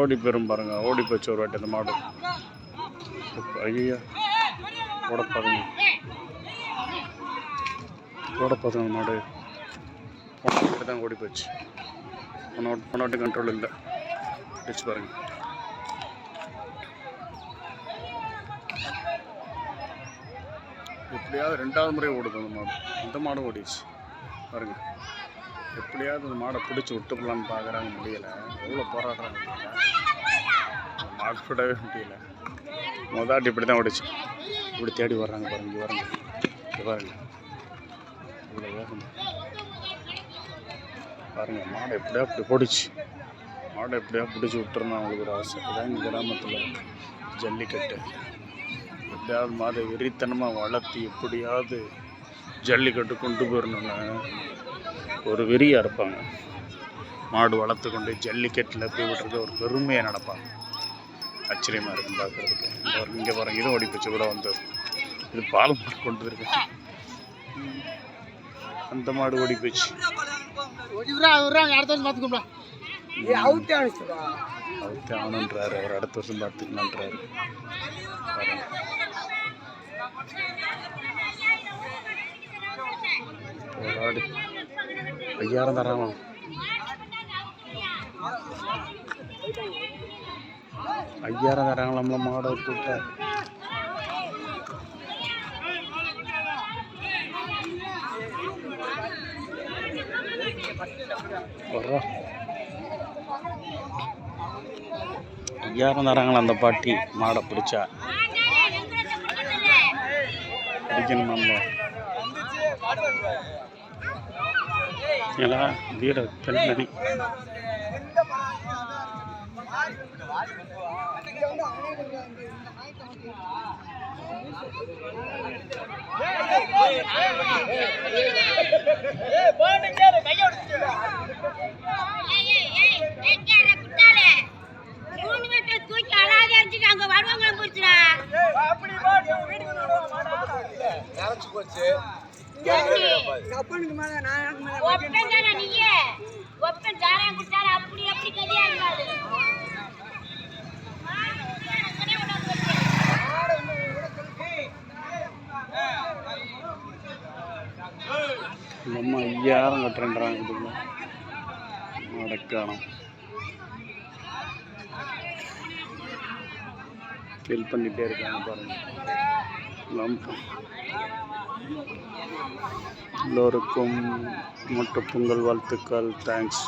ஓடி போயிரும் பாருங்க, ஓடி போச்சு ஒரு வாட்டி அந்த மாடு. ஐயா ஓடப்பாருங்க, ஓடப்பாருங்க அந்த மாடு. தான் ஓடி போச்சு. பொண்ணாட்டு கண்ட்ரோல் இல்லை. வச்சு பாருங்க. எப்படியாவது 2வது முறை ஓடுது அந்த மாடு. அந்த மாடும் ஓடிச்சு பாருங்க. எப்படியாவது அந்த மாடை பிடிச்சி விட்டுக்கலான்னு பார்க்குறாங்க, முடியலை. எவ்வளோ போராடுறாங்க மாடு விடவே முடியல. மொதாட்டி இப்படி தான் ஓடிச்சு. இப்படி தேடி வர்றாங்க பாருங்க. இங்கே பாருங்க, இங்கே பாருங்க, இவ்வளோ வேகம் பாருங்க. மாடை எப்படியா அப்படி போடிச்சு. மாடை எப்படியா பிடிச்சி விட்டுருந்தோம் அவங்களுக்கு ஒரு ஆசை. இதான் இந்த கிராமத்தில் ஜல்லிக்கட்டு. எப்படியாவது மாடை வெறித்தனமாக வளர்த்தி எப்படியாவது ஜல்லிக்கட்டு கொண்டு போயிடணுன்னு ஒரு வெறியாக இருப்பாங்க. மாடு வளர்த்து கொண்டு ஜல்லிக்கட்டில் போய் விட்டுறது ஒரு பெருமையாக நடப்பாங்க. ஆச்சரியமாக இருக்கும் பார்க்குறதுக்கு. இங்கே பாருங்க, இதுவும் ஓடி போச்சு கூட வந்தது. இது பால் மாடு கொண்டு இருக்கு. அந்த மாடு ஓடி போச்சு. அவுத்தே ஆகணுன்றாரு அவர். அடுத்த வருஷம் பார்த்துக்கலான்றாரு. ஒரு 5000 தராங்க. 5000 தராங்களாம்ல மாடை விட்டுட்டா. வர்றா 5000 தராங்களா அந்த பாட்டி மாடை பிடிச்சா. பிடிக்கணுமாம்ல. ஏன்னா வீர பெண்ணி நம்ம 5000 கட்டுறேன்றாங்க. இதுக்கு நடக்கணும். ஃபீல் பண்ணிகிட்டே இருக்காங்க பாருங்க. எல்லோருக்கும் மட்டும் பொங்கல் வாழ்த்துக்கள். தேங்க்ஸ்.